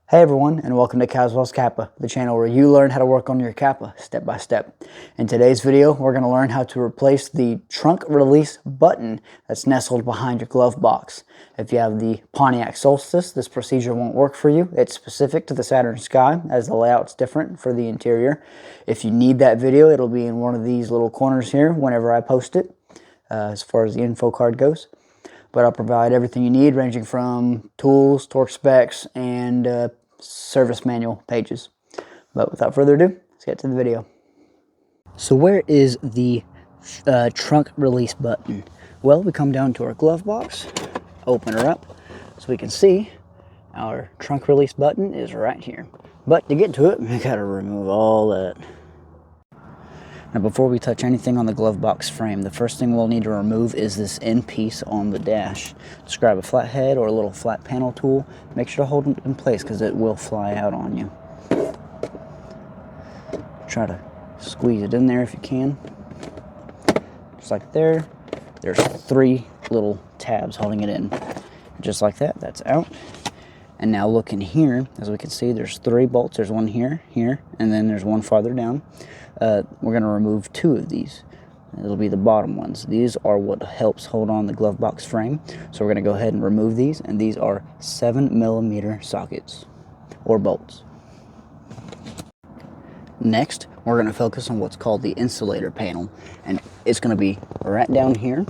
Hey everyone, and welcome to Kaswell's Kappa, the channel where you learn how to work on your Kappa step by step. In today's video, we're going to learn how to replace the trunk release button that's nestled behind your glove box. If you have the Pontiac Solstice, this procedure won't work for you. It's specific to the Saturn Sky, as the layout's different for the interior. If you need that video, it'll be in one of these little corners here whenever I post it, as far as the info card goes. But I'll provide everything you need, ranging from tools, torque specs, and service manual pages. But without further ado, let's get to the video. So where is the trunk release button? Well, we come down to our glove box, open her up, so we can see our trunk release button is right here. But to get to it, we gotta remove all that. Now, before we touch anything on the glove box frame, the first thing we'll need to remove is this end piece on the dash. Just grab a flat head or a little flat panel tool. Make sure to hold it in place because it will fly out on you. Try to squeeze it in there if you can. Just like there. There's 3 little tabs holding it in. Just like that, that's out. And now look in here, as we can see, there's 3 bolts. There's one here, here, and then there's one farther down. We're going to remove 2 of these. It'll be the bottom ones. These are what helps hold on the glove box frame. So we're going to go ahead and remove these, and these are 7mm sockets, or bolts. Next, we're going to focus on what's called the insulator panel, and it's going to be right down here.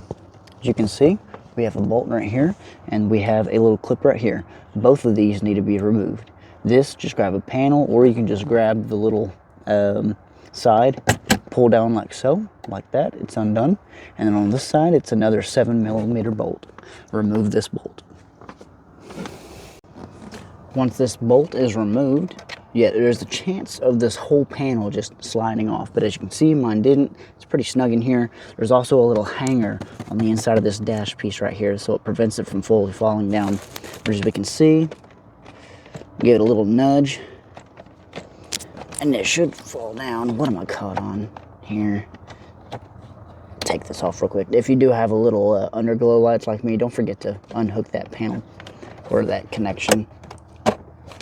As you can see, we have a bolt right here, and we have a little clip right here. Both of these need to be removed. This, just grab a panel, or you can just grab the little side, pull down like so, like that, it's undone. And then on this side, it's another 7mm bolt. Remove this bolt. Once this bolt is removed, yeah, there's a chance of this whole panel just sliding off, but as you can see, mine didn't. It's pretty snug in here. There's also a little hanger on the inside of this dash piece right here, so it prevents it from fully falling down. But as we can see, give it a little nudge, and it should fall down. What am I caught on here? Take this off real quick. If you do have a little underglow lights like me, don't forget to unhook that panel or that connection.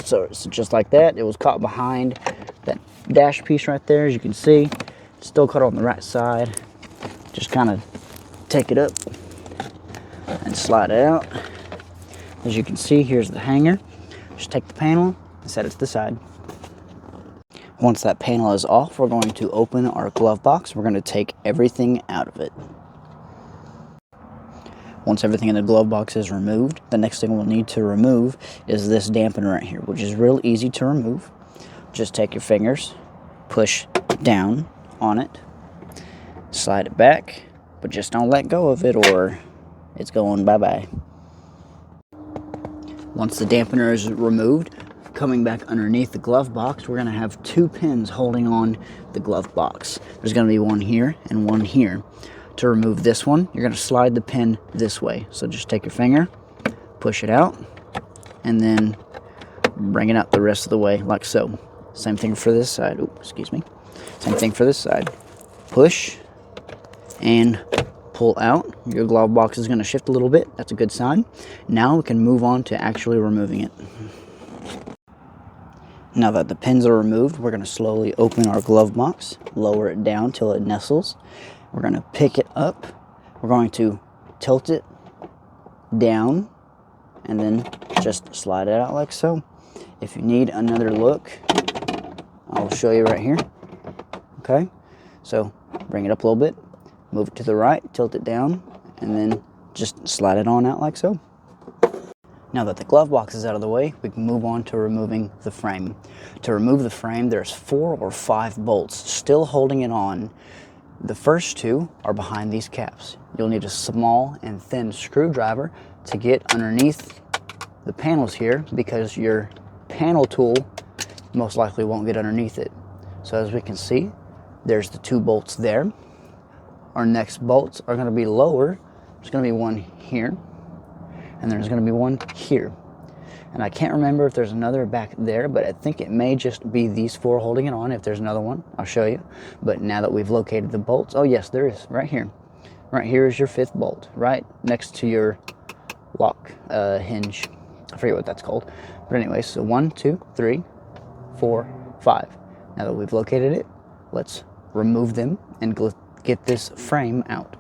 So it's just like that. It was caught behind that dash piece right there, as you can see. Still caught on the right side. Just kind of take it up and slide it out. As you can see, here's the hanger. Just take the panel and set it to the side. Once that panel is off, we're going to open our glove box. We're going to take everything out of it. Once everything in the glove box is removed, the next thing we'll need to remove is this dampener right here, which is real easy to remove. Just take your fingers, push down on it, slide it back, but just don't let go of it or it's going bye-bye. Once the dampener is removed, coming back underneath the glove box, we're going to have 2 pins holding on the glove box. There's going to be one here and one here. To remove this one, you're going to slide the pin this way. So just take your finger, push it out, and then bring it out the rest of the way, like so. Same thing for this side. Oops, excuse me. Same thing for this side. Push and pull out. Your glove box is going to shift a little bit. That's a good sign. Now we can move on to actually removing it. Now that the pins are removed, we're going to slowly open our glove box, lower it down till it nestles. We're going to pick it up. We're going to tilt it down and then just slide it out like so. If you need another look, I'll show you right here. Okay, so bring it up a little bit, move it to the right, tilt it down, and then just slide it on out like so. Now that the glove box is out of the way, we can move on to removing the frame. To remove the frame, there's 4 or 5 bolts still holding it on. The first 2 are behind these caps. You'll need a small and thin screwdriver to get underneath the panels here, because your panel tool most likely won't get underneath it. So as we can see, there's the 2 bolts there. Our next bolts are going to be lower. There's going to be one here, and there's going to be one here. And I can't remember if there's another back there, but I think it may just be these 4 holding it on. If there's another one, I'll show you. But now that we've located the bolts, oh yes, there is, right here. Right here is your 5th bolt, right next to your lock hinge. I forget what that's called. But anyway, so 1, 2, 3, 4, 5. Now that we've located it, let's remove them and get this frame out.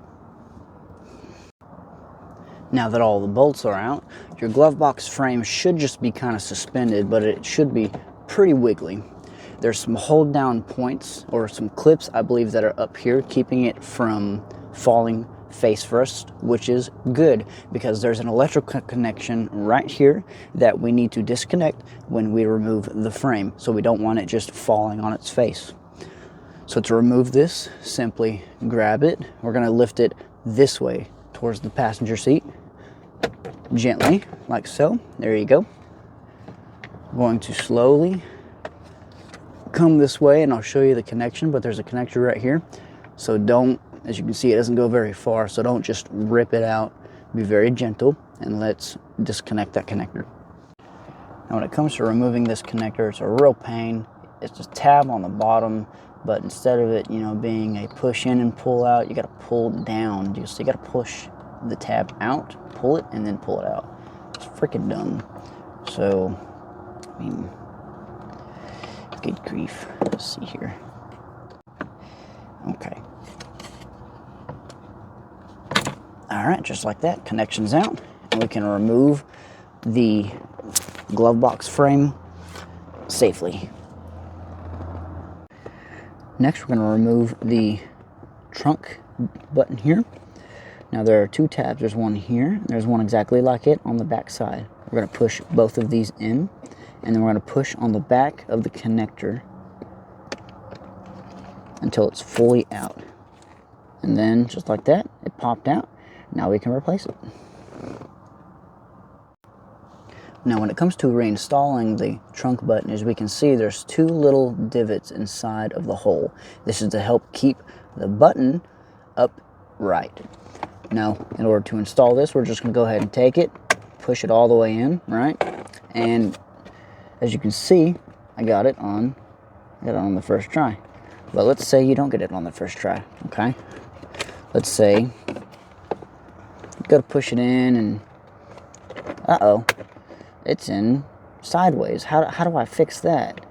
Now that all the bolts are out, your glove box frame should just be kind of suspended, but it should be pretty wiggly. There's some hold down points or some clips, I believe, that are up here, keeping it from falling face first, which is good because there's an electrical connection right here that we need to disconnect when we remove the frame, so we don't want it just falling on its face. So to remove this, simply grab it. We're going to lift it this way towards the passenger seat, gently, like so. There you go. I'm going to slowly come this way, and I'll show you the connection, but there's a connector right here. So don't, as you can see, it doesn't go very far, so don't just rip it out. Be very gentle, and let's disconnect that connector. Now when it comes to removing this connector, it's a real pain. It's a tab on the bottom, but instead of it, being a push in and pull out, you got to pull down. So you got to push the tab out, pull it, and then pull it out. It's freaking dumb. So, I mean, good grief. Let's see here. Okay. All right, just like that, connection's out, and we can remove the glove box frame safely. Next, we're going to remove the trunk button here. Now there are two tabs. There's one here, and there's one exactly like it on the back side. We're going to push both of these in, and then we're going to push on the back of the connector until it's fully out. And then, just like that, it popped out. Now we can replace it. Now when it comes to reinstalling the trunk button, as we can see, there's two little divots inside of the hole. This is to help keep the button upright. Now, in order to install this, we're just going to go ahead and take it, push it all the way in, right? And as you can see, I got it on the first try. But let's say you don't get it on the first try, okay? Let's say you go to push it in and it's in sideways. How do I fix that?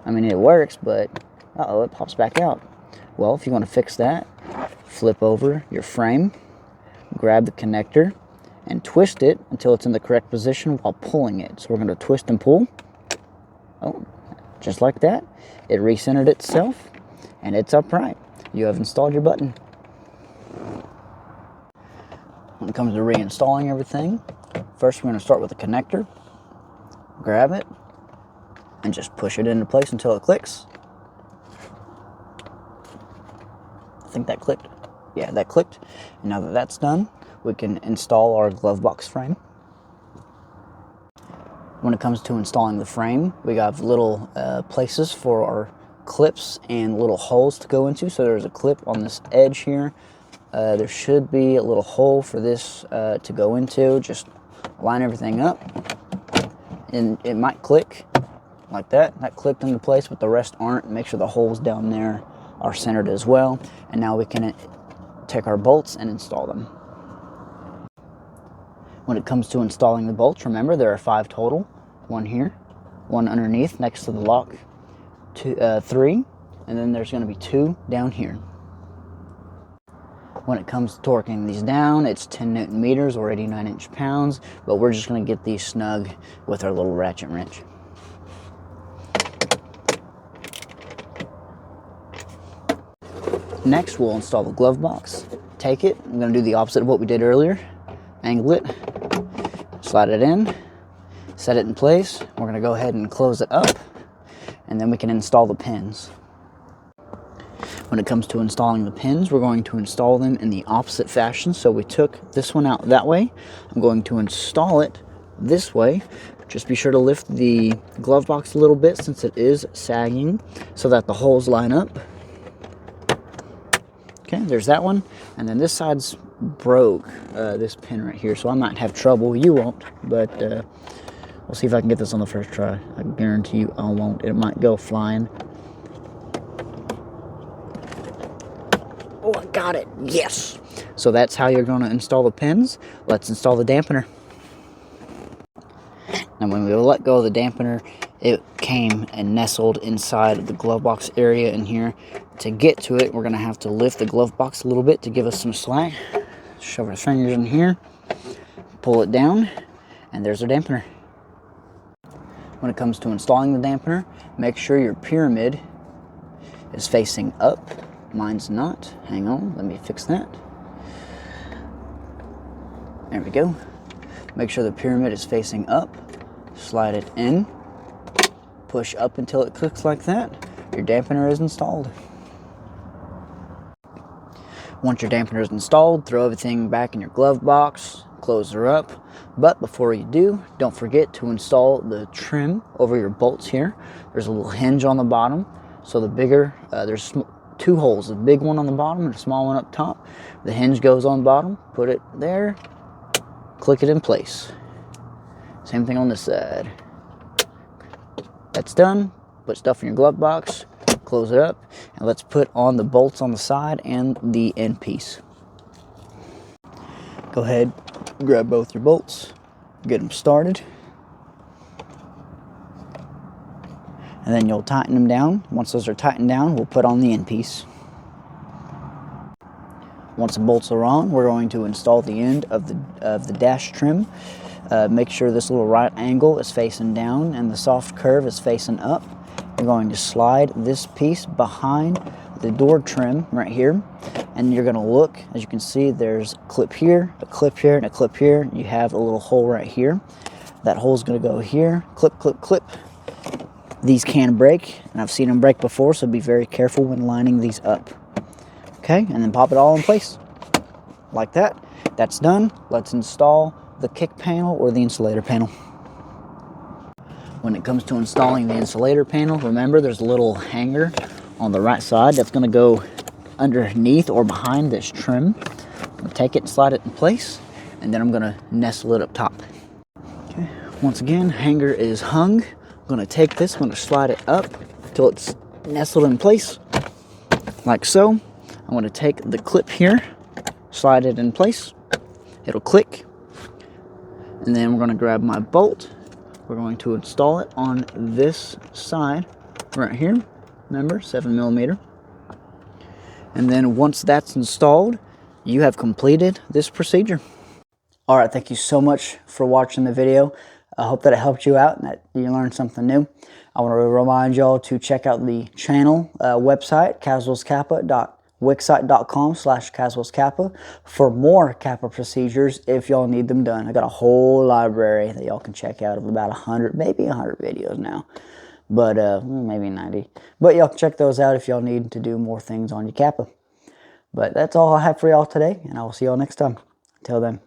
I mean, it works, but it pops back out. Well, if you want to fix that, flip over your frame, grab the connector, and twist it until it's in the correct position while pulling it. So we're going to twist and pull. Oh, just like that. It recentered itself, and it's upright. You have installed your button. When it comes to reinstalling everything, first we're going to start with the connector. Grab it and just push it into place until it clicks. I think that clicked. Yeah, that clicked. And now that that's done, we can install our glove box frame. When it comes to installing the frame, we got little places for our clips and little holes to go into. So there's a clip on this edge here. There should be a little hole for this to go into. Just line everything up, and it might click like that. That clicked into place, but the rest aren't. Make sure the holes down there are centered as well. And now we can take our bolts and install them. When it comes to installing the bolts, remember there are 5 total. 1 here, 1 underneath next to the lock, 3, and then there's going to be 2 down here. When it comes to torquing these down, it's 10 Newton meters or 89 inch-pounds, but we're just going to get these snug with our little ratchet wrench. Next, we'll install the glove box. Take it, I'm going to do the opposite of what we did earlier. Angle it, slide it in, set it in place. We're going to go ahead and close it up, and then we can install the pins. When it comes to installing the pins, we're going to install them in the opposite fashion. So we took this one out that way. I'm going to install it this way. Just be sure to lift the glove box a little bit since it is sagging so that the holes line up. Okay, there's that one. And then this side's broke, this pin right here, so I might have trouble. You won't, but we'll see if I can get this on the first try. I guarantee you I won't. It might go flying. Oh, I got it. Yes. So that's how you're going to install the pins. Let's install the dampener. And when we let go of the dampener, it came and nestled inside of the glove box area in here. To get to it, we're going to have to lift the glove box a little bit to give us some slack. Shove our fingers in here, pull it down, and there's our dampener. When it comes to installing the dampener, make sure your pyramid is facing up. Mine's not. Hang on, let me fix that. There we go. Make sure the pyramid is facing up. Slide it in. Push up until it clicks like that. Your dampener is installed. Once your dampener is installed, throw everything back in your glove box. Close her up. But before you do, don't forget to install the trim over your bolts here. There's a little hinge on the bottom. So the bigger, there's two holes, a big one on the bottom and a small one up top. The hinge goes on the bottom. Put it there. Click it in place. Same thing on this side. That's done. Put stuff in your glove box, close it up, and let's put on the bolts on the side and the end piece. Go ahead, grab both your bolts, get them started, and then you'll tighten them down. Once those are tightened down, we'll put on the end piece. Once the bolts are on, we're going to install the end of the dash trim. Make sure this little right angle is facing down and the soft curve is facing up. You're going to slide this piece behind the door trim right here, and you're going to look. As you can see, there's a clip here, and a clip here. You have a little hole right here. That hole is going to go here. Clip, clip, clip. These can break, and I've seen them break before, so be very careful when lining these up. Okay, and then pop it all in place like that. That's done. Let's install the kick panel or the insulator panel. When it comes to installing the insulator panel, remember there's a little hanger on the right side that's going to go underneath or behind this trim. I'm going to take it and slide it in place, and then I'm going to nestle it up top. Okay. Once again, hanger is hung. I'm going to take this, I'm going to slide it up until it's nestled in place, like so. I'm going to take the clip here, slide it in place. It'll click. And then we're going to grab my bolt. We're going to install it on this side right here. Remember, 7mm. And then once that's installed, you have completed this procedure. All right, thank you so much for watching the video. I hope that it helped you out and that you learned something new. I want to remind y'all to check out the channel website, kaswellskappa.wixsite.com/kaswellskappa for more Kappa procedures if y'all need them done. I got a whole library that y'all can check out of about 100, maybe 100 videos now, but maybe 90. But y'all can check those out if y'all need to do more things on your Kappa. But that's all I have for y'all today, and I will see y'all next time. Until then.